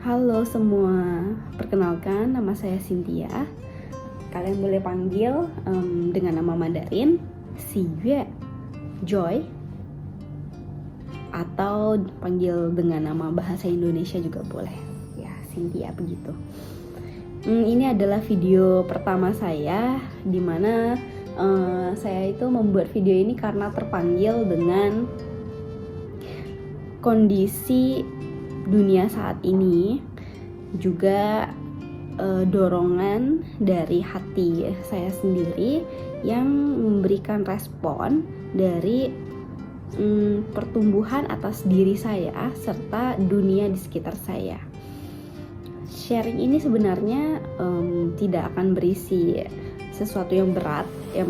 Halo semua, perkenalkan nama saya Cynthia. Kalian boleh panggil dengan nama Mandarin, Xiyue, Joy, atau panggil dengan nama bahasa Indonesia juga boleh. Ya, Cynthia begitu. Ini adalah video pertama saya, dimana saya itu membuat video ini karena terpanggil dengan kondisi dunia saat ini, juga dorongan dari hati saya sendiri yang memberikan respon dari pertumbuhan atas diri saya serta dunia di sekitar saya. Sharing ini sebenarnya tidak akan berisi sesuatu yang berat, yang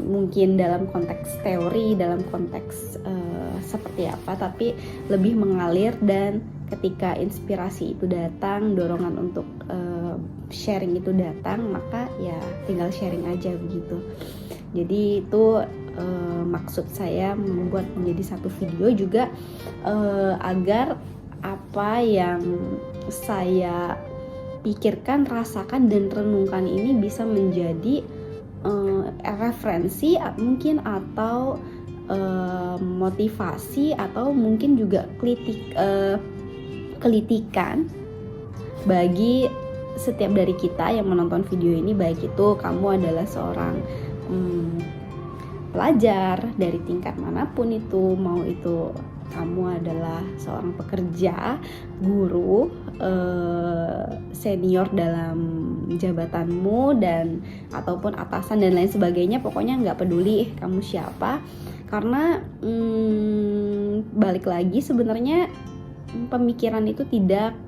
mungkin dalam konteks teori, dalam konteks seperti apa, tapi lebih mengalir, dan ketika inspirasi itu datang, dorongan untuk sharing itu datang, maka ya tinggal sharing aja begitu. Jadi itu maksud saya membuat menjadi satu video juga agar apa yang saya pikirkan, rasakan, dan renungkan ini bisa menjadi referensi mungkin, atau motivasi, atau mungkin juga kritikan bagi setiap dari kita yang menonton video ini, baik itu kamu adalah seorang pelajar dari tingkat manapun itu, mau itu kamu adalah seorang pekerja, guru, senior dalam jabatanmu, dan ataupun atasan dan lain sebagainya. Pokoknya nggak peduli kamu siapa, karena balik lagi sebenarnya pemikiran itu tidak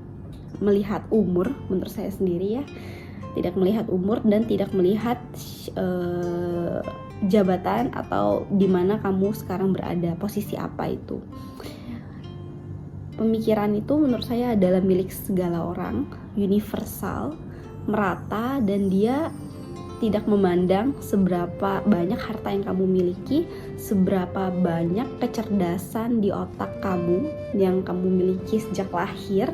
melihat umur, menurut saya sendiri ya, tidak melihat umur dan tidak melihat jabatan atau di mana kamu sekarang berada, posisi apa itu. Pemikiran itu menurut saya adalah milik segala orang, universal, merata, dan dia tidak memandang seberapa banyak harta yang kamu miliki, seberapa banyak kecerdasan di otak kamu yang kamu miliki sejak lahir.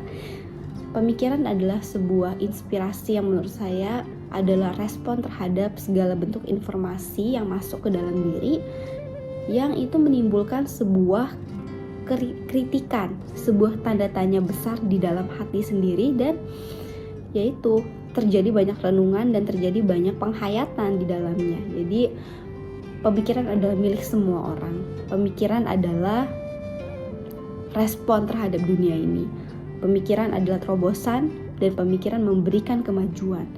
Pemikiran adalah sebuah inspirasi yang menurut saya adalah respon terhadap segala bentuk informasi yang masuk ke dalam diri, yang itu menimbulkan sebuah kritikan, sebuah tanda tanya besar di dalam hati sendiri, dan yaitu terjadi banyak renungan dan terjadi banyak penghayatan di dalamnya. Jadi pemikiran adalah milik semua orang. Pemikiran adalah respon terhadap dunia ini. Pemikiran adalah terobosan, dan pemikiran memberikan kemajuan.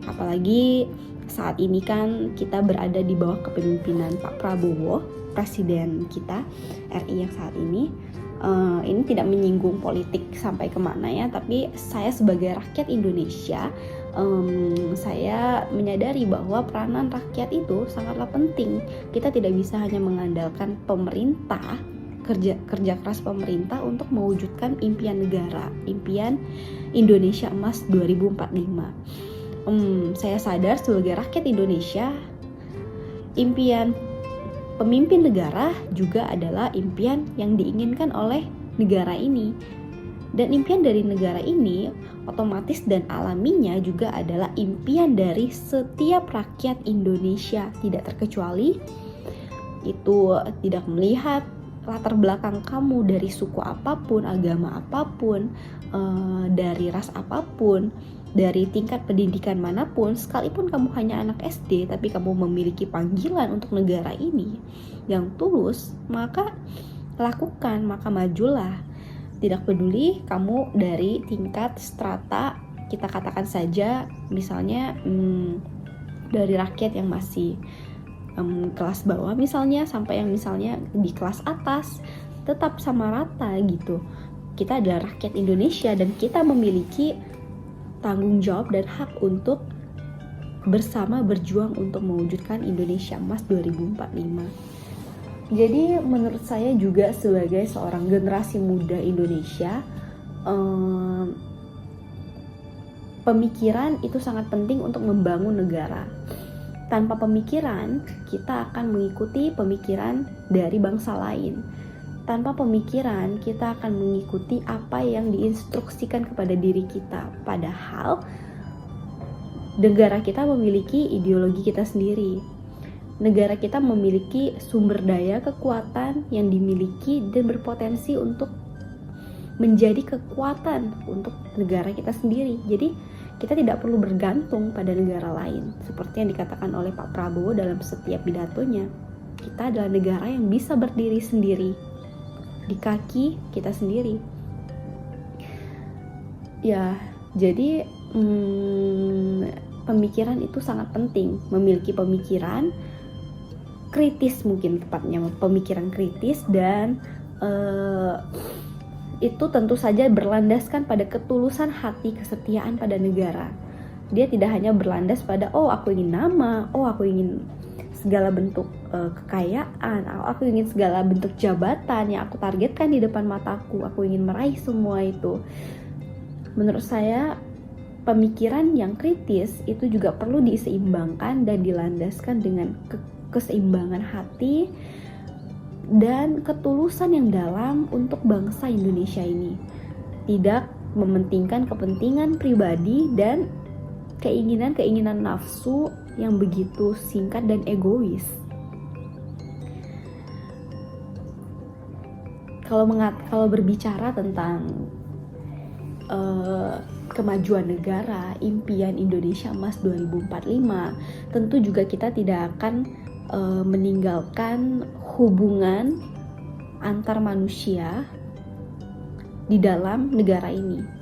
Apalagi saat ini kan kita berada di bawah kepemimpinan Pak Prabowo, presiden kita RI yang saat ini. Ini tidak menyinggung politik sampai kemana ya, tapi saya sebagai rakyat Indonesia, saya menyadari bahwa peranan rakyat itu sangatlah penting. Kita tidak bisa hanya mengandalkan pemerintah, kerja keras pemerintah untuk mewujudkan impian negara, impian Indonesia Emas 2045. Saya sadar sebagai rakyat Indonesia, impian pemimpin negara juga adalah impian yang diinginkan oleh negara ini. Dan impian dari negara ini otomatis dan alaminya juga adalah impian dari setiap rakyat Indonesia, tidak terkecuali. Itu tidak melihat latar belakang kamu dari suku apapun, agama apapun, dari ras apapun, dari tingkat pendidikan manapun. Sekalipun kamu hanya anak SD, tapi kamu memiliki panggilan untuk negara ini yang tulus, maka lakukan, maka majulah. Tidak peduli kamu dari tingkat strata, kita katakan saja misalnya dari rakyat yang masih kelas bawah misalnya, sampai yang misalnya di kelas atas, tetap sama rata gitu. Kita adalah rakyat Indonesia, dan kita memiliki tanggung jawab dan hak untuk bersama berjuang untuk mewujudkan Indonesia Emas 2045. Jadi menurut saya juga sebagai seorang generasi muda Indonesia, pemikiran itu sangat penting untuk membangun negara. Tanpa pemikiran, kita akan mengikuti pemikiran dari bangsa lain. Tanpa pemikiran, kita akan mengikuti apa yang diinstruksikan kepada diri kita. Padahal negara kita memiliki ideologi kita sendiri. Negara kita memiliki sumber daya kekuatan yang dimiliki dan berpotensi untuk menjadi kekuatan untuk negara kita sendiri. Jadi kita tidak perlu bergantung pada negara lain. Seperti yang dikatakan oleh Pak Prabowo dalam setiap pidatonya, kita adalah negara yang bisa berdiri sendiri di kaki kita sendiri. Ya, jadi pemikiran itu sangat penting. Memiliki pemikiran kritis, mungkin tepatnya pemikiran kritis, dan itu tentu saja berlandaskan pada ketulusan hati, kesetiaan pada negara. Dia tidak hanya berlandas pada aku ingin nama, aku ingin segala bentuk kekayaan, aku ingin segala bentuk jabatan yang aku targetkan di depan mataku, aku ingin meraih semua itu. Menurut saya pemikiran yang kritis itu juga perlu diseimbangkan dan dilandaskan dengan keseimbangan hati dan ketulusan yang dalam untuk bangsa Indonesia ini. Tidak mementingkan kepentingan pribadi dan keinginan-keinginan nafsu yang begitu singkat dan egois. Kalau berbicara tentang kemajuan negara, impian Indonesia Emas 2045, tentu juga kita tidak akan meninggalkan hubungan antar manusia di dalam negara ini.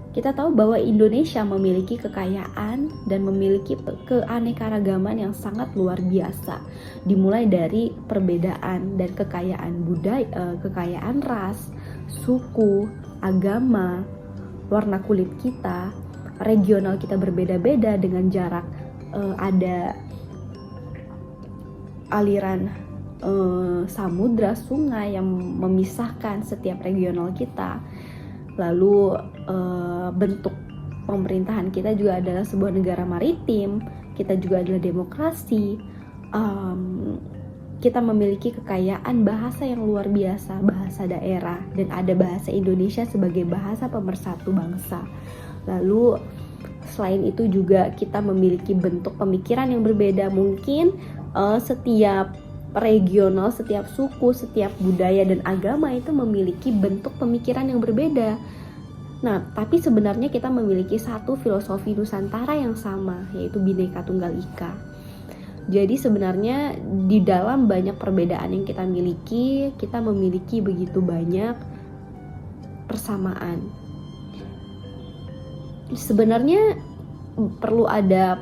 Kita tahu bahwa Indonesia memiliki kekayaan dan memiliki keanekaragaman yang sangat luar biasa. Dimulai dari perbedaan dan kekayaan budaya, kekayaan ras, suku, agama, warna kulit kita, regional kita berbeda-beda dengan jarak ada aliran samudra, sungai yang memisahkan setiap regional kita. Lalu bentuk pemerintahan kita juga adalah sebuah negara maritim, kita juga adalah demokrasi, kita memiliki kekayaan bahasa yang luar biasa, bahasa daerah, dan ada bahasa Indonesia sebagai bahasa pemersatu bangsa. Lalu selain itu juga kita memiliki bentuk pemikiran yang berbeda. Mungkin setiap regional, setiap suku, setiap budaya dan agama itu memiliki bentuk pemikiran yang berbeda. Nah, tapi sebenarnya kita memiliki satu filosofi Nusantara yang sama, yaitu Bhinneka Tunggal Ika. Jadi sebenarnya di dalam banyak perbedaan yang kita miliki, kita memiliki begitu banyak persamaan. Sebenarnya perlu ada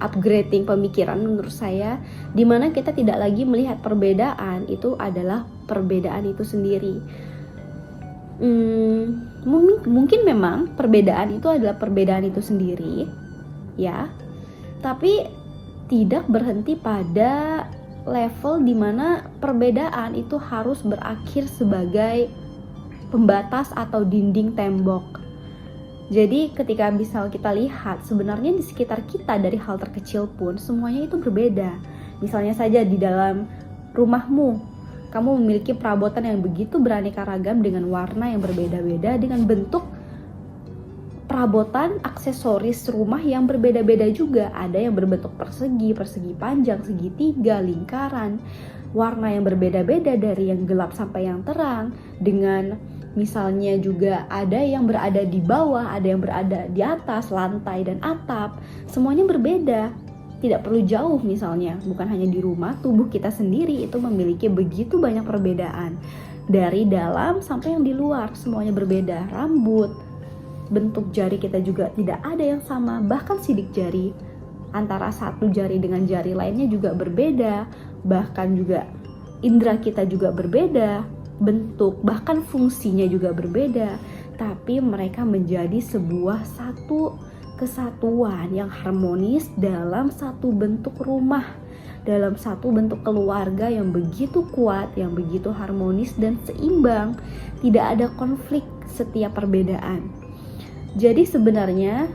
upgrading pemikiran menurut saya, di mana kita tidak lagi melihat perbedaan itu adalah perbedaan itu sendiri. Mungkin memang perbedaan itu adalah perbedaan itu sendiri, ya, tapi tidak berhenti pada level di mana perbedaan itu harus berakhir sebagai pembatas atau dinding tembok. Jadi ketika misal kita lihat sebenarnya di sekitar kita dari hal terkecil pun semuanya itu berbeda. Misalnya saja di dalam rumahmu, kamu memiliki perabotan yang begitu beraneka ragam dengan warna yang berbeda-beda, dengan bentuk perabotan aksesoris rumah yang berbeda-beda juga. Ada yang berbentuk persegi, persegi panjang, segitiga, lingkaran, warna yang berbeda-beda dari yang gelap sampai yang terang, dengan misalnya juga ada yang berada di bawah, ada yang berada di atas, lantai dan atap. Semuanya berbeda. Tidak perlu jauh misalnya, bukan hanya di rumah, tubuh kita sendiri itu memiliki begitu banyak perbedaan. Dari dalam sampai yang di luar, semuanya berbeda. Rambut, bentuk jari kita juga tidak ada yang sama. Bahkan sidik jari antara satu jari dengan jari lainnya juga berbeda. Bahkan juga indera kita juga berbeda, bentuk, bahkan fungsinya juga berbeda. Tapi mereka menjadi sebuah satu kesatuan yang harmonis dalam satu bentuk rumah, dalam satu bentuk keluarga yang begitu kuat, yang begitu harmonis dan seimbang. Tidak ada konflik setiap perbedaan. Jadi sebenarnya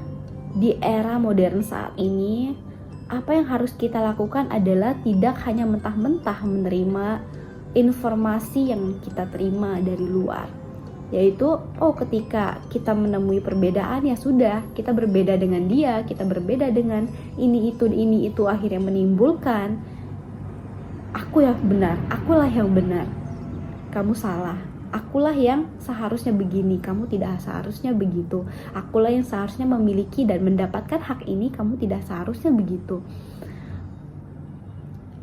di era modern saat ini, apa yang harus kita lakukan adalah tidak hanya mentah-mentah menerima informasi yang kita terima dari luar. Yaitu, ketika kita menemui perbedaan, ya sudah, kita berbeda dengan dia, kita berbeda dengan ini itu, akhirnya menimbulkan aku yang benar, akulah yang benar, kamu salah. Akulah yang seharusnya begini, kamu tidak seharusnya begitu. Akulah yang seharusnya memiliki dan mendapatkan hak ini, kamu tidak seharusnya begitu.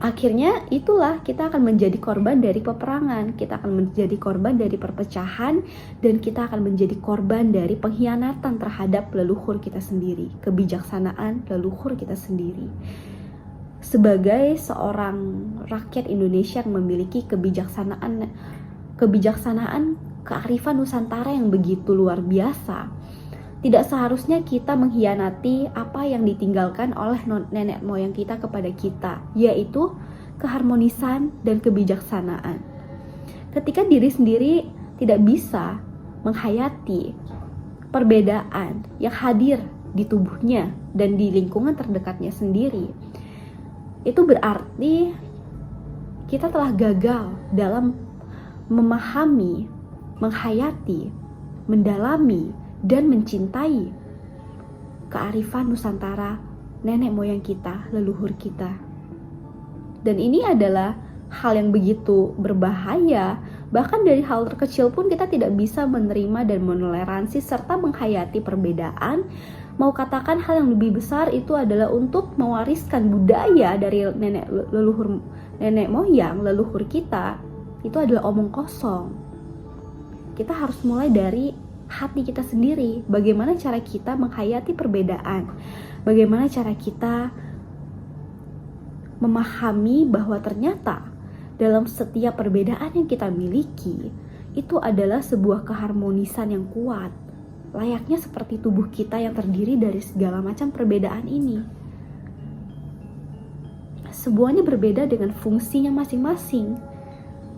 Akhirnya itulah kita akan menjadi korban dari peperangan, kita akan menjadi korban dari perpecahan, dan kita akan menjadi korban dari pengkhianatan terhadap leluhur kita sendiri, kebijaksanaan leluhur kita sendiri. Sebagai seorang rakyat Indonesia yang memiliki kebijaksanaan, kearifan Nusantara yang begitu luar biasa, tidak seharusnya kita mengkhianati apa yang ditinggalkan oleh nenek moyang kita kepada kita, yaitu keharmonisan dan kebijaksanaan. Ketika diri sendiri tidak bisa menghayati perbedaan yang hadir di tubuhnya dan di lingkungan terdekatnya sendiri, itu berarti kita telah gagal dalam memahami, menghayati, mendalami, dan mencintai kearifan Nusantara nenek moyang kita, leluhur kita. Dan ini adalah hal yang begitu berbahaya. Bahkan dari hal terkecil pun kita tidak bisa menerima dan menoleransi serta menghayati perbedaan. Mau katakan hal yang lebih besar itu adalah untuk mewariskan budaya dari nenek moyang, leluhur kita. Itu adalah omong kosong. Kita harus mulai dari hati kita sendiri. Bagaimana cara kita menghayati perbedaan? Bagaimana cara kita memahami bahwa ternyata dalam setiap perbedaan yang kita miliki itu adalah sebuah keharmonisan yang kuat. Layaknya seperti tubuh kita yang terdiri dari segala macam perbedaan ini. Semuanya berbeda dengan fungsinya masing-masing.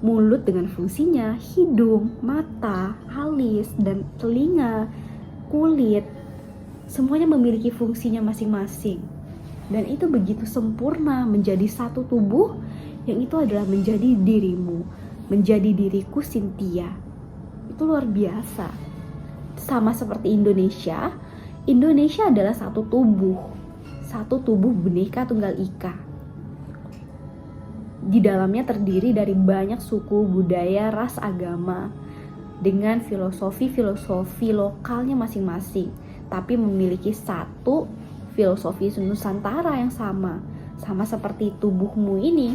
Mulut dengan fungsinya, hidung, mata, alis, dan telinga, kulit, semuanya memiliki fungsinya masing-masing. Dan itu begitu sempurna menjadi satu tubuh, yang itu adalah menjadi dirimu, menjadi diriku Cynthia. Itu luar biasa. Sama seperti Indonesia adalah satu tubuh Bhinneka Tunggal Ika. Di dalamnya terdiri dari banyak suku, budaya, ras, agama dengan filosofi lokalnya masing-masing, tapi memiliki satu filosofi Nusantara yang sama seperti tubuhmu ini.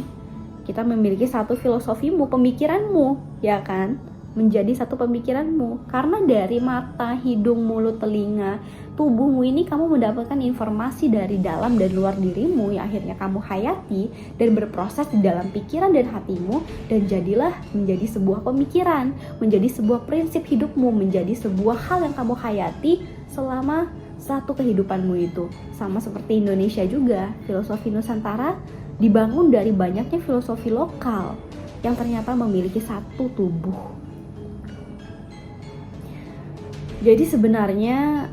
Kita memiliki satu filosofimu, pemikiranmu, ya kan? Menjadi satu pemikiranmu. Karena dari mata, hidung, mulut, telinga, tubuhmu ini kamu mendapatkan informasi dari dalam dan luar dirimu yang akhirnya kamu hayati dan berproses di dalam pikiran dan hatimu, dan jadilah menjadi sebuah pemikiran, menjadi sebuah prinsip hidupmu, menjadi sebuah hal yang kamu hayati selama satu kehidupanmu itu. Sama seperti Indonesia juga, filosofi Nusantara dibangun dari banyaknya filosofi lokal yang ternyata memiliki satu tubuh. Jadi sebenarnya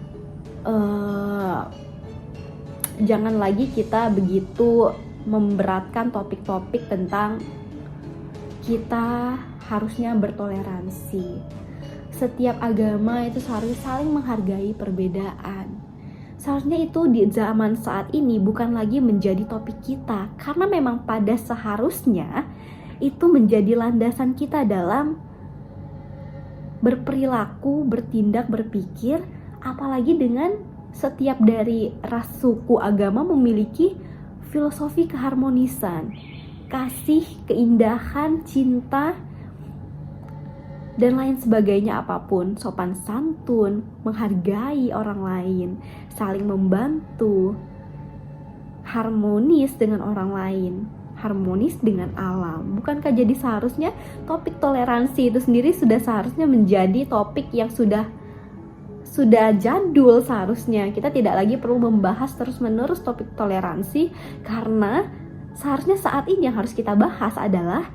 jangan lagi kita begitu memberatkan topik-topik tentang kita harusnya bertoleransi. Setiap agama itu seharusnya saling menghargai perbedaan. Seharusnya itu di zaman saat ini bukan lagi menjadi topik kita, karena memang pada seharusnya itu menjadi landasan kita dalam berperilaku, bertindak, berpikir, apalagi dengan setiap dari ras, suku, agama memiliki filosofi keharmonisan, kasih, keindahan, cinta, dan lain sebagainya apapun, sopan santun, menghargai orang lain, saling membantu, harmonis dengan orang lain, harmonis dengan alam. Bukankah jadi seharusnya topik toleransi itu sendiri sudah seharusnya menjadi topik yang sudah jadul seharusnya. Kita tidak lagi perlu membahas terus-menerus topik toleransi, karena seharusnya saat ini yang harus kita bahas adalah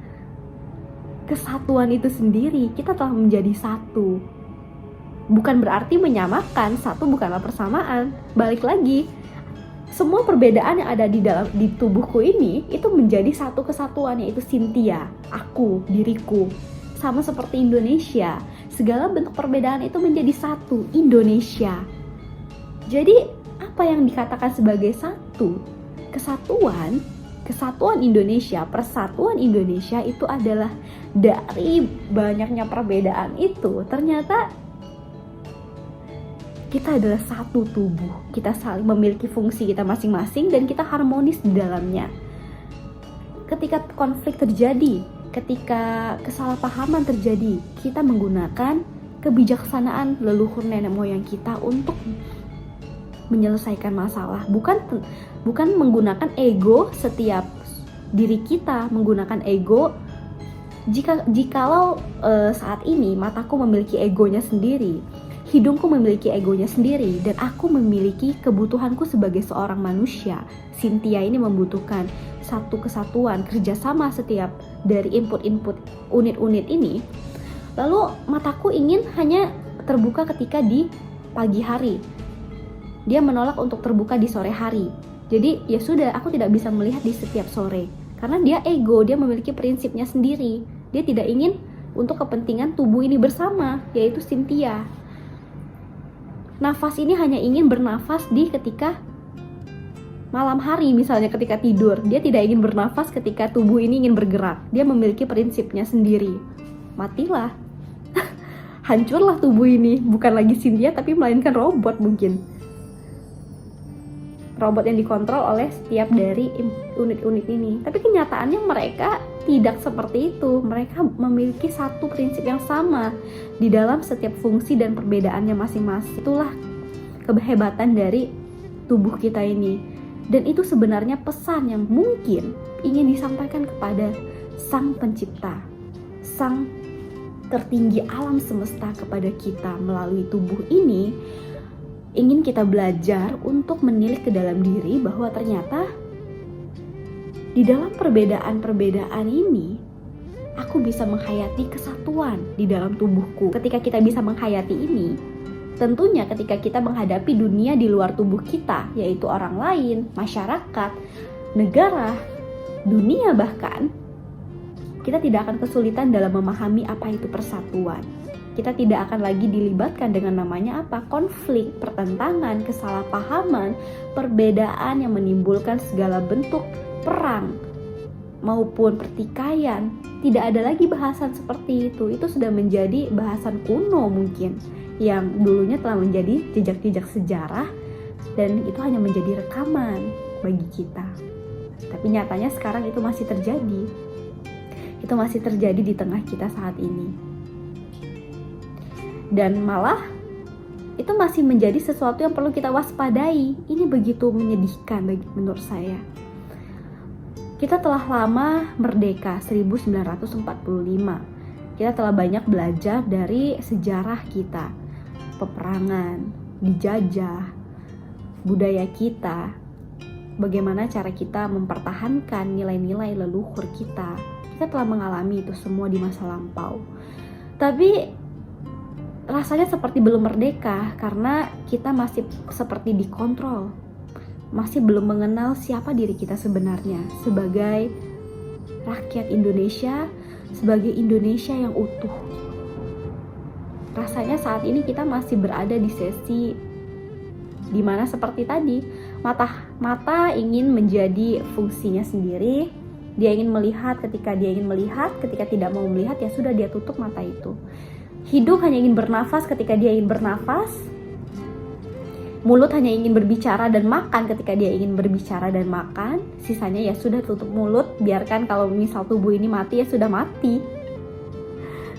kesatuan itu sendiri. Kita telah menjadi satu. Bukan berarti menyamakan, satu bukanlah persamaan. Balik lagi, semua perbedaan yang ada di tubuhku ini itu menjadi satu kesatuan, yaitu Cynthia, aku, diriku. Sama seperti Indonesia, segala bentuk perbedaan itu menjadi satu, Indonesia. Jadi apa yang dikatakan sebagai satu, kesatuan Indonesia, persatuan Indonesia itu adalah dari banyaknya perbedaan itu ternyata kita adalah satu tubuh, kita saling memiliki fungsi kita masing-masing dan kita harmonis di dalamnya. Ketika konflik terjadi, ketika kesalahpahaman terjadi, kita menggunakan kebijaksanaan leluhur nenek moyang kita untuk menyelesaikan masalah, bukan menggunakan ego setiap diri kita, menggunakan ego. Jikalau saat ini mataku memiliki egonya sendiri, hidungku memiliki egonya sendiri, dan aku memiliki kebutuhanku sebagai seorang manusia. Cynthia ini membutuhkan satu kesatuan, kerjasama setiap dari input-input unit-unit ini. Lalu mataku ingin hanya terbuka ketika di pagi hari. Dia menolak untuk terbuka di sore hari. Jadi ya sudah, aku tidak bisa melihat di setiap sore. Karena dia ego, dia memiliki prinsipnya sendiri. Dia tidak ingin untuk kepentingan tubuh ini bersama, yaitu Cynthia. Nafas ini hanya ingin bernafas di ketika malam hari, misalnya ketika tidur. Dia tidak ingin bernafas ketika tubuh ini ingin bergerak. Dia memiliki prinsipnya sendiri. Matilah. Hancurlah tubuh ini. Bukan lagi Cynthia tapi melainkan robot mungkin. Robot yang dikontrol oleh setiap dari unit-unit ini. Tapi kenyataannya mereka tidak seperti itu. Mereka memiliki satu prinsip yang sama di dalam setiap fungsi dan perbedaannya masing-masing. Itulah kehebatan dari tubuh kita ini. Dan itu sebenarnya pesan yang mungkin ingin disampaikan kepada Sang Pencipta, Sang tertinggi alam semesta kepada kita melalui tubuh ini. Ingin kita belajar untuk menilik ke dalam diri bahwa ternyata di dalam perbedaan-perbedaan ini aku bisa menghayati kesatuan di dalam tubuhku. Ketika kita bisa menghayati ini, tentunya ketika kita menghadapi dunia di luar tubuh kita, yaitu orang lain, masyarakat, negara, dunia bahkan, kita tidak akan kesulitan dalam memahami apa itu persatuan. Kita tidak akan lagi dilibatkan dengan namanya apa? Konflik, pertentangan, kesalahpahaman, perbedaan yang menimbulkan segala bentuk perang maupun pertikaian. Tidak ada lagi bahasan seperti itu. Itu sudah menjadi bahasan kuno mungkin, yang dulunya telah menjadi jejak-jejak sejarah dan itu hanya menjadi rekaman bagi kita. Tapi nyatanya sekarang itu masih terjadi. Itu masih terjadi di tengah kita saat ini. Dan malah itu masih menjadi sesuatu yang perlu kita waspadai. Ini begitu menyedihkan menurut saya. Kita telah lama merdeka, 1945. Kita telah banyak belajar dari sejarah kita. Peperangan, dijajah, budaya kita, bagaimana cara kita mempertahankan nilai-nilai leluhur kita. Kita telah mengalami itu semua di masa lampau. Tapi rasanya seperti belum merdeka karena kita masih seperti dikontrol. Masih belum mengenal siapa diri kita sebenarnya sebagai rakyat Indonesia, sebagai Indonesia yang utuh. Rasanya saat ini kita masih berada di sesi dimana seperti tadi, mata ingin menjadi fungsinya sendiri. Dia ingin melihat ketika dia ingin melihat, ketika tidak mau melihat ya sudah dia tutup mata itu. Hidup hanya ingin bernafas ketika dia ingin bernafas. Mulut hanya ingin berbicara dan makan ketika dia ingin berbicara dan makan. Sisanya ya sudah tutup mulut, biarkan kalau misal tubuh ini mati ya sudah mati.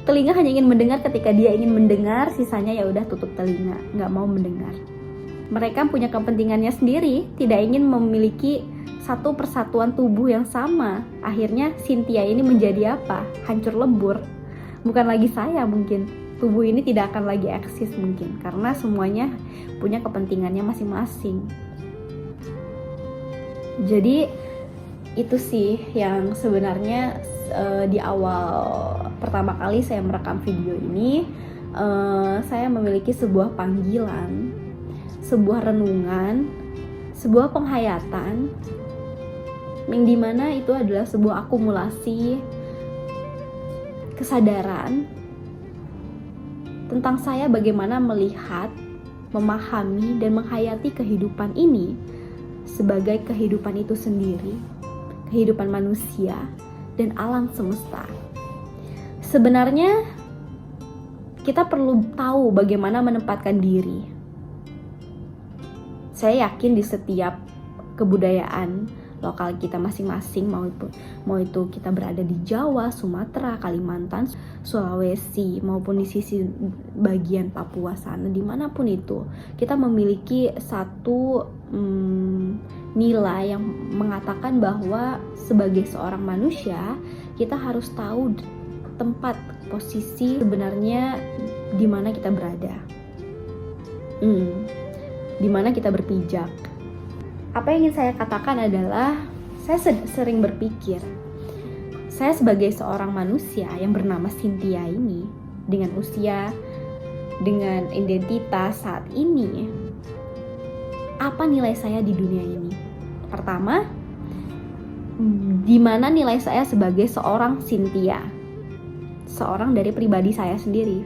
Telinga hanya ingin mendengar ketika dia ingin mendengar, sisanya ya udah tutup telinga, nggak mau mendengar. Mereka punya kepentingannya sendiri, tidak ingin memiliki satu persatuan tubuh yang sama. Akhirnya Cynthia ini menjadi apa? Hancur lebur. Bukan lagi saya mungkin, tubuh ini tidak akan lagi eksis mungkin, karena semuanya punya kepentingannya masing-masing. Jadi itu sih yang sebenarnya di awal pertama kali saya merekam video ini, saya memiliki sebuah panggilan, sebuah renungan sebuah penghayatan yang dimana itu adalah sebuah akumulasi kesadaran tentang saya bagaimana melihat, memahami, dan menghayati kehidupan ini sebagai kehidupan itu sendiri, kehidupan manusia, dan alam semesta. Sebenarnya kita perlu tahu bagaimana menempatkan diri. Saya yakin di setiap kebudayaan lokal kita masing-masing, mau itu kita berada di Jawa, Sumatera, Kalimantan, Sulawesi, maupun di sisi bagian Papua sana, dimanapun itu, kita memiliki satu nilai yang mengatakan bahwa sebagai seorang manusia kita harus tahu tempat posisi sebenarnya di mana kita berada, di mana kita berpijak. Apa yang ingin saya katakan adalah saya sering berpikir, saya sebagai seorang manusia yang bernama Cynthia ini, dengan usia, dengan identitas saat ini, apa nilai saya di dunia ini? Pertama, di mana nilai saya sebagai seorang Cynthia, seorang dari pribadi saya sendiri?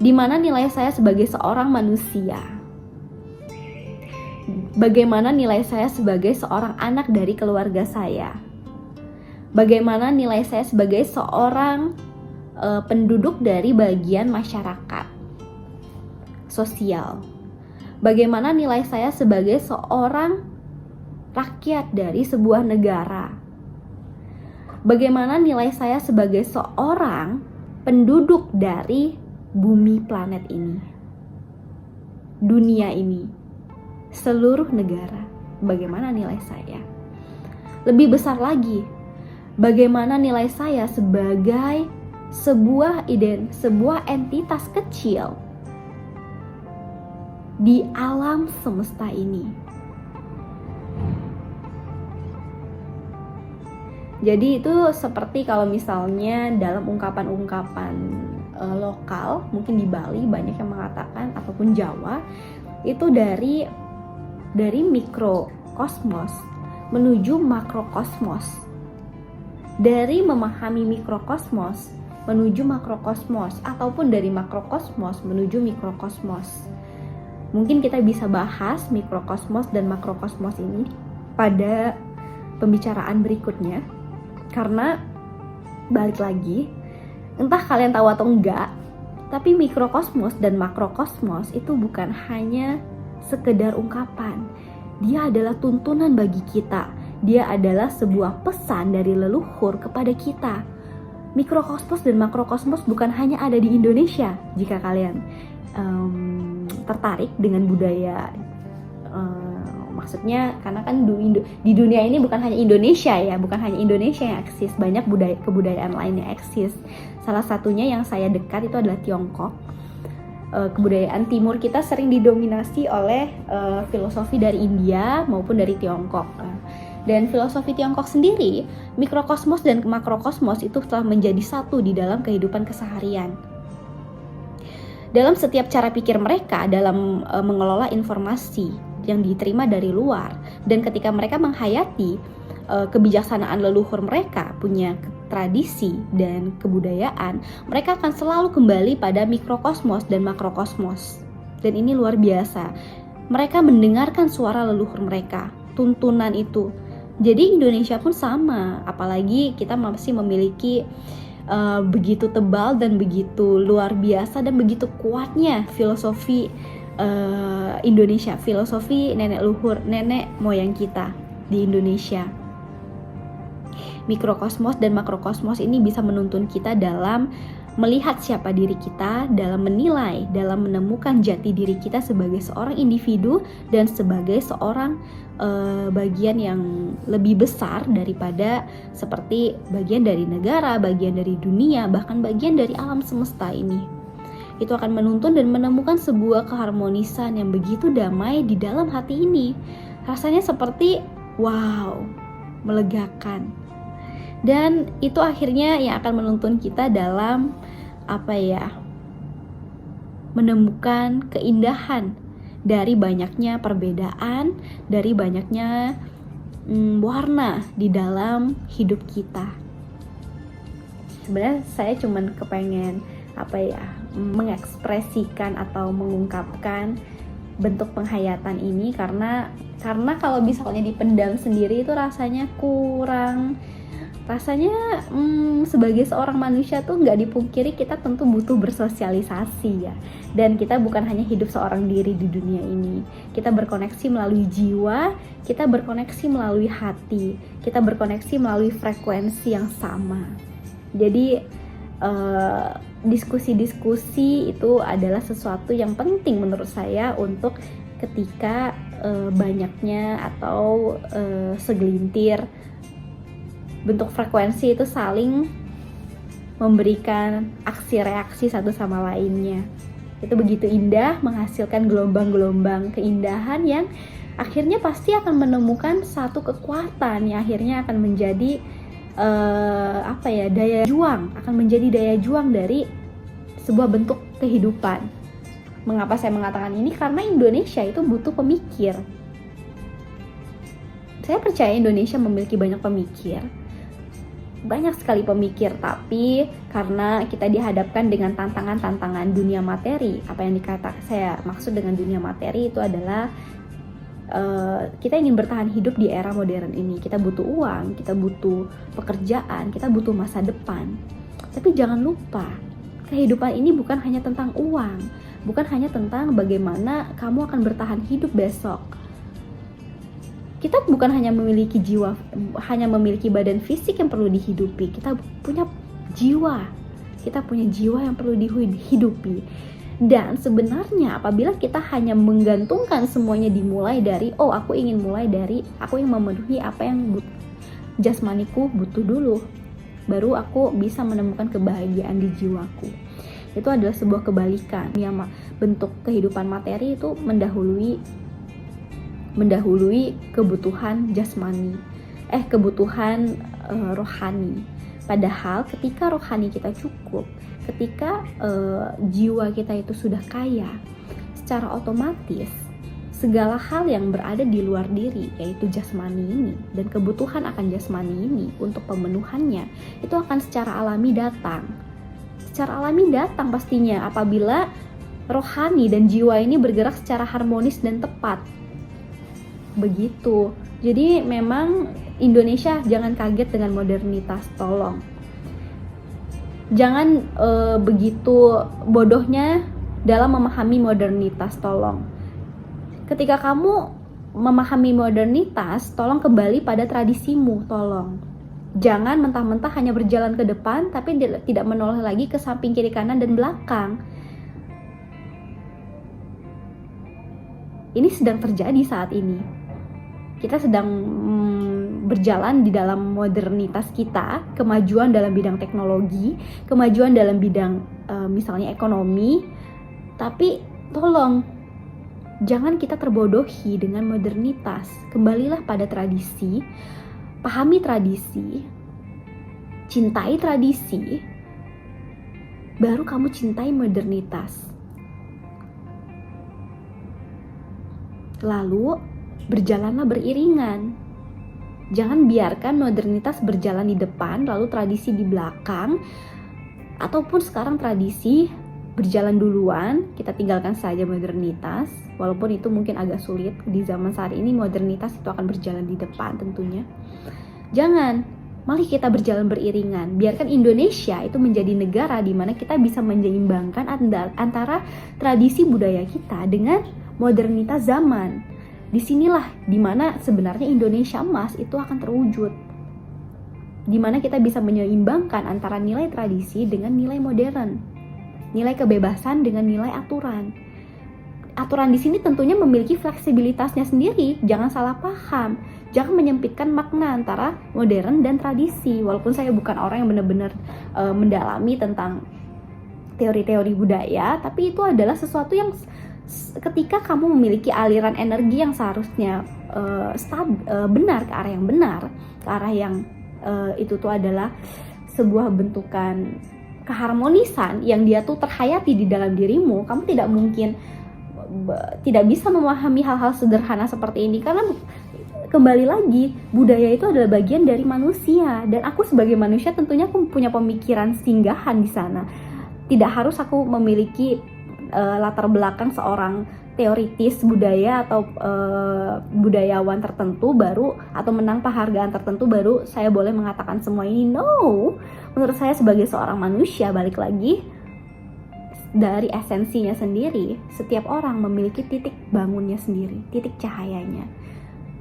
Di mana nilai saya sebagai seorang manusia? Bagaimana nilai saya sebagai seorang anak dari keluarga saya? Bagaimana nilai saya sebagai seorang penduduk dari bagian masyarakat sosial? Bagaimana nilai saya sebagai seorang rakyat dari sebuah negara? Bagaimana nilai saya sebagai seorang penduduk dari bumi planet ini, dunia ini, seluruh negara? Bagaimana nilai saya? Lebih besar lagi, bagaimana nilai saya sebagai sebuah entitas kecil di alam semesta ini? Jadi itu seperti kalau misalnya dalam ungkapan-ungkapan lokal, mungkin di Bali banyak yang mengatakan, ataupun Jawa, itu dari mikrokosmos menuju makrokosmos, dari memahami mikrokosmos menuju makrokosmos, ataupun dari makrokosmos menuju mikrokosmos. Mungkin kita bisa bahas mikrokosmos dan makrokosmos ini pada pembicaraan berikutnya, karena balik lagi, entah kalian tahu atau enggak, tapi mikrokosmos dan makrokosmos itu bukan hanya sekedar ungkapan. Dia adalah tuntunan bagi kita. Dia adalah sebuah pesan dari leluhur kepada kita. Mikrokosmos dan makrokosmos bukan hanya ada di Indonesia. Jika kalian tertarik dengan budaya, maksudnya karena kan di dunia ini bukan hanya Indonesia ya, bukan hanya Indonesia yang eksis, banyak kebudayaan lain yang eksis. Salah satunya yang saya dekat itu adalah Tiongkok. Kebudayaan timur kita sering didominasi oleh filosofi dari India maupun dari Tiongkok. Dan filosofi Tiongkok sendiri, mikrokosmos dan makrokosmos itu telah menjadi satu di dalam kehidupan keseharian. Dalam setiap cara pikir mereka dalam mengelola informasi yang diterima dari luar, dan ketika mereka menghayati kebijaksanaan leluhur mereka, punya tradisi dan kebudayaan, mereka akan selalu kembali pada mikrokosmos dan makrokosmos. Dan ini luar biasa. Mereka mendengarkan suara leluhur mereka, tuntunan itu. Jadi Indonesia pun sama, apalagi kita masih memiliki begitu tebal dan begitu luar biasa dan begitu kuatnya filosofi Indonesia, filosofi nenek moyang kita di Indonesia. Mikrokosmos dan makrokosmos ini bisa menuntun kita dalam melihat siapa diri kita, dalam menilai, dalam menemukan jati diri kita sebagai seorang individu dan sebagai seorang bagian yang lebih besar daripada seperti bagian dari negara, bagian dari dunia, bahkan bagian dari alam semesta ini. Itu akan menuntun dan menemukan sebuah keharmonisan yang begitu damai di dalam hati ini. Rasanya seperti wow, melegakan. Dan itu akhirnya yang akan menuntun kita dalam menemukan keindahan dari banyaknya perbedaan, dari banyaknya warna di dalam hidup kita. Sebenarnya saya cuman kepengen mengekspresikan atau mengungkapkan bentuk penghayatan ini karena kalau misalnya dipendam sendiri itu rasanya kurang. Rasanya sebagai seorang manusia tuh nggak dipungkiri kita tentu butuh bersosialisasi ya. Dan kita bukan hanya hidup seorang diri di dunia ini. Kita berkoneksi melalui jiwa, kita berkoneksi melalui hati, kita berkoneksi melalui frekuensi yang sama. Jadi diskusi-diskusi itu adalah sesuatu yang penting menurut saya untuk ketika banyaknya atau segelintir bentuk frekuensi itu saling memberikan aksi reaksi satu sama lainnya. Itu begitu indah, menghasilkan gelombang-gelombang keindahan yang akhirnya pasti akan menemukan satu kekuatan yang akhirnya akan menjadi daya juang, akan menjadi daya juang dari sebuah bentuk kehidupan. Mengapa saya mengatakan ini? Karena Indonesia itu butuh pemikir. Saya percaya Indonesia memiliki banyak pemikir, banyak sekali pemikir, tapi karena kita dihadapkan dengan tantangan-tantangan dunia materi. Apa yang saya maksud dengan dunia materi itu adalah kita ingin bertahan hidup di era modern ini. Kita butuh uang, kita butuh pekerjaan, kita butuh masa depan. Tapi jangan lupa, kehidupan ini bukan hanya tentang uang, bukan hanya tentang bagaimana kamu akan bertahan hidup besok. Kita bukan hanya memiliki jiwa, hanya memiliki badan fisik yang perlu dihidupi. Kita punya jiwa. Kita punya jiwa yang perlu dihidupi. Dan sebenarnya apabila kita hanya menggantungkan semuanya dimulai dari aku ingin memenuhi apa yang jasmaniku butuh dulu, baru aku bisa menemukan kebahagiaan di jiwaku. Itu adalah sebuah kebalikan. Yang bentuk kehidupan materi itu mendahului kebutuhan jasmani, kebutuhan rohani. Padahal ketika rohani kita cukup, ketika jiwa kita itu sudah kaya, secara otomatis segala hal yang berada di luar diri, yaitu jasmani ini dan kebutuhan akan jasmani ini untuk pemenuhannya, itu akan secara alami datang. Secara alami datang pastinya apabila rohani dan jiwa ini bergerak secara harmonis dan tepat. Begitu. Jadi memang Indonesia jangan kaget dengan modernitas, tolong. Jangan begitu bodohnya dalam memahami modernitas, tolong. Ketika kamu memahami modernitas, tolong kembali pada tradisimu, tolong. Jangan mentah-mentah hanya berjalan ke depan tapi tidak menoleh lagi ke samping, kiri, kanan, dan belakang. Ini sedang terjadi saat ini. Kita sedang berjalan di dalam modernitas kita, kemajuan dalam bidang teknologi, kemajuan dalam bidang misalnya ekonomi. Tapi tolong, jangan kita terbodohi dengan modernitas. Kembalilah pada tradisi, pahami tradisi, cintai tradisi, baru kamu cintai modernitas. Lalu berjalanlah beriringan. Jangan biarkan modernitas berjalan di depan lalu tradisi di belakang, ataupun sekarang tradisi berjalan duluan, kita tinggalkan saja modernitas. Walaupun itu mungkin agak sulit di zaman saat ini, modernitas itu akan berjalan di depan tentunya. Jangan, mari kita berjalan beriringan. Biarkan Indonesia itu menjadi negara di mana kita bisa menyeimbangkan antara tradisi budaya kita dengan modernitas zaman. Disinilah dimana sebenarnya Indonesia emas itu akan terwujud, dimana kita bisa menyeimbangkan antara nilai tradisi dengan nilai modern, nilai kebebasan dengan nilai aturan. Aturan di sini tentunya memiliki fleksibilitasnya sendiri. Jangan salah paham, jangan menyempitkan makna antara modern dan tradisi. Walaupun saya bukan orang yang benar-benar mendalami tentang teori-teori budaya, tapi itu adalah sesuatu yang ketika kamu memiliki aliran energi yang seharusnya benar, ke arah yang benar, ke arah yang itu tuh adalah sebuah bentukan keharmonisan yang dia tuh terhayati di dalam dirimu, kamu tidak mungkin tidak bisa memahami hal-hal sederhana seperti ini, karena kembali lagi budaya itu adalah bagian dari manusia, dan aku sebagai manusia tentunya aku punya pemikiran singgahan di sana. Tidak harus aku memiliki latar belakang seorang teoritis budaya atau budayawan tertentu baru, atau menang penghargaan tertentu baru saya boleh mengatakan semua ini. No, menurut saya sebagai seorang manusia, balik lagi dari esensinya sendiri, setiap orang memiliki titik bangunnya sendiri, titik cahayanya.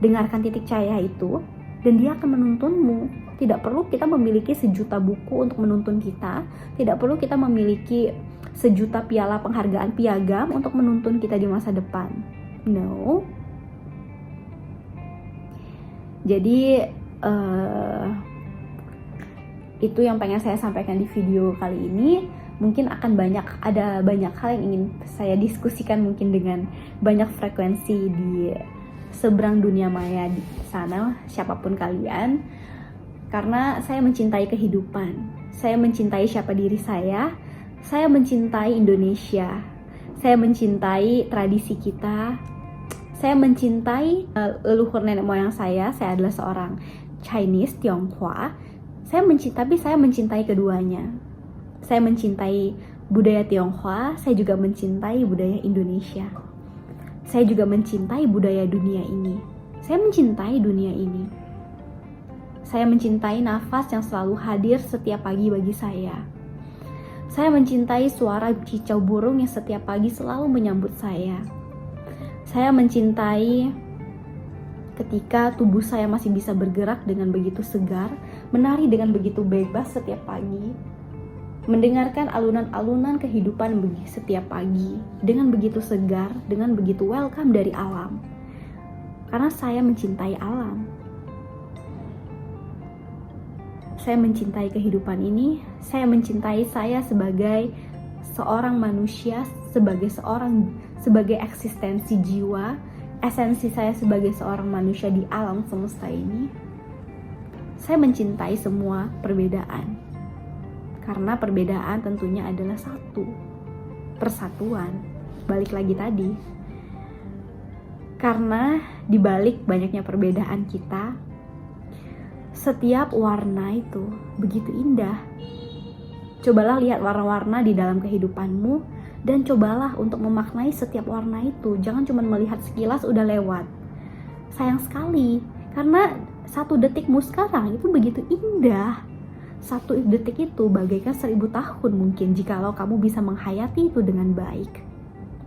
Dengarkan titik cahaya itu dan dia akan menuntunmu. Tidak perlu kita memiliki sejuta buku untuk menuntun kita, tidak perlu kita memiliki sejuta piala penghargaan piagam untuk menuntun kita di masa depan. No. Jadi itu yang pengen saya sampaikan di video kali ini. Mungkin akan ada banyak hal yang ingin saya diskusikan mungkin dengan banyak frekuensi di seberang dunia maya di sana, siapapun kalian. Karena saya mencintai kehidupan, saya mencintai siapa diri saya mencintai Indonesia, saya mencintai tradisi kita, saya mencintai leluhur nenek moyang saya adalah seorang Chinese Tionghoa. Tapi saya mencintai keduanya. Saya mencintai budaya Tionghoa, saya juga mencintai budaya Indonesia. Saya juga mencintai budaya dunia ini. Saya mencintai dunia ini. Saya mencintai nafas yang selalu hadir setiap pagi bagi saya. Saya mencintai suara kicau burung yang setiap pagi selalu menyambut saya. Saya mencintai ketika tubuh saya masih bisa bergerak dengan begitu segar, menari dengan begitu bebas setiap pagi. Mendengarkan alunan-alunan kehidupan setiap pagi dengan begitu segar, dengan begitu welcome dari alam. Karena saya mencintai alam. Saya mencintai kehidupan ini, saya mencintai saya sebagai seorang manusia, sebagai eksistensi jiwa, esensi saya sebagai seorang manusia di alam semesta ini. Saya mencintai semua perbedaan. Karena perbedaan tentunya adalah satu, persatuan. Balik lagi tadi, karena dibalik banyaknya perbedaan kita, setiap warna itu begitu indah. Cobalah lihat warna-warna di dalam kehidupanmu dan cobalah untuk memaknai setiap warna itu. Jangan cuma melihat sekilas udah lewat. Sayang sekali, karena 1 detikmu sekarang itu begitu indah. 1 detik itu bagaikan 1000 tahun mungkin jikalau kamu bisa menghayati itu dengan baik.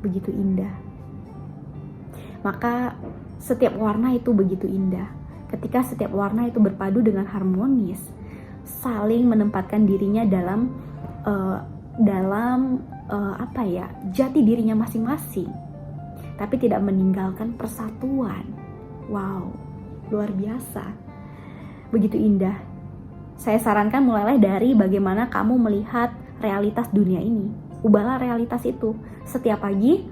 Begitu indah. Maka setiap warna itu begitu indah. Ketika setiap warna itu berpadu dengan harmonis, saling menempatkan dirinya dalam jati dirinya masing-masing, tapi tidak meninggalkan persatuan. Wow, luar biasa. Begitu indah. Saya sarankan mulailah dari bagaimana kamu melihat realitas dunia ini. Ubahlah realitas itu. Setiap pagi,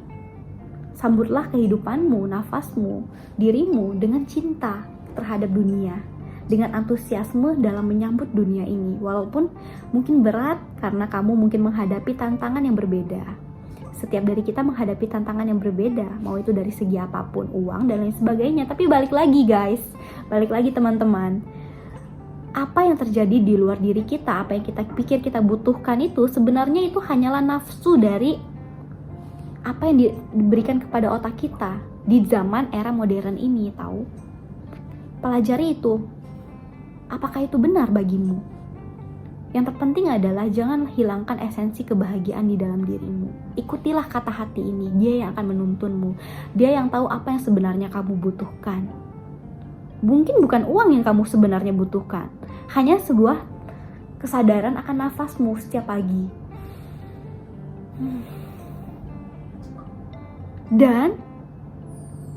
sambutlah kehidupanmu, nafasmu, dirimu dengan cinta terhadap dunia. Dengan antusiasme dalam menyambut dunia ini. Walaupun mungkin berat karena kamu mungkin menghadapi tantangan yang berbeda. Setiap dari kita menghadapi tantangan yang berbeda. Mau itu dari segi apapun, uang dan lain sebagainya. Tapi balik lagi guys, balik lagi teman-teman. Apa yang terjadi di luar diri kita, apa yang kita pikir kita butuhkan itu sebenarnya itu hanyalah nafsu dari apa yang diberikan kepada otak kita di zaman era modern ini, tahu? Pelajari itu. Apakah itu benar bagimu? Yang terpenting adalah jangan hilangkan esensi kebahagiaan di dalam dirimu. Ikutilah kata hati ini, dia yang akan menuntunmu. Dia yang tahu apa yang sebenarnya kamu butuhkan. Mungkin bukan uang yang kamu sebenarnya butuhkan, hanya sebuah kesadaran akan nafasmu setiap pagi. Dan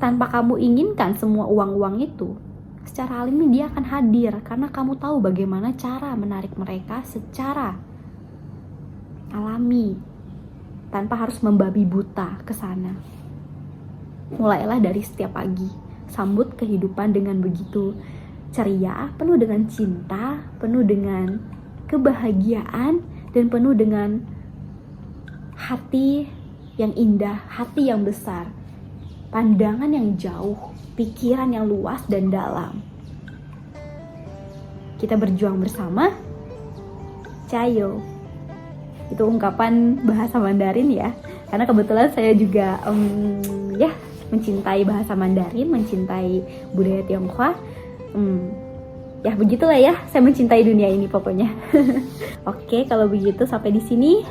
tanpa kamu inginkan semua uang-uang itu, secara alami dia akan hadir karena kamu tahu bagaimana cara menarik mereka secara alami tanpa harus membabi buta ke sana. Mulailah dari setiap pagi. Sambut kehidupan dengan begitu ceria, penuh dengan cinta, penuh dengan kebahagiaan, dan penuh dengan hati yang indah, hati yang besar, pandangan yang jauh, pikiran yang luas dan dalam. Kita berjuang bersama. Cayo. Itu ungkapan bahasa Mandarin ya. Karena kebetulan saya juga mencintai bahasa Mandarin, mencintai budaya Tionghoa. Ya begitulah ya, saya mencintai dunia ini pokoknya. Oke, kalau begitu sampai di sini.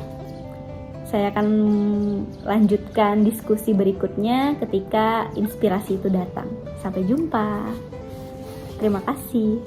Saya akan lanjutkan diskusi berikutnya ketika inspirasi itu datang. Sampai jumpa. Terima kasih.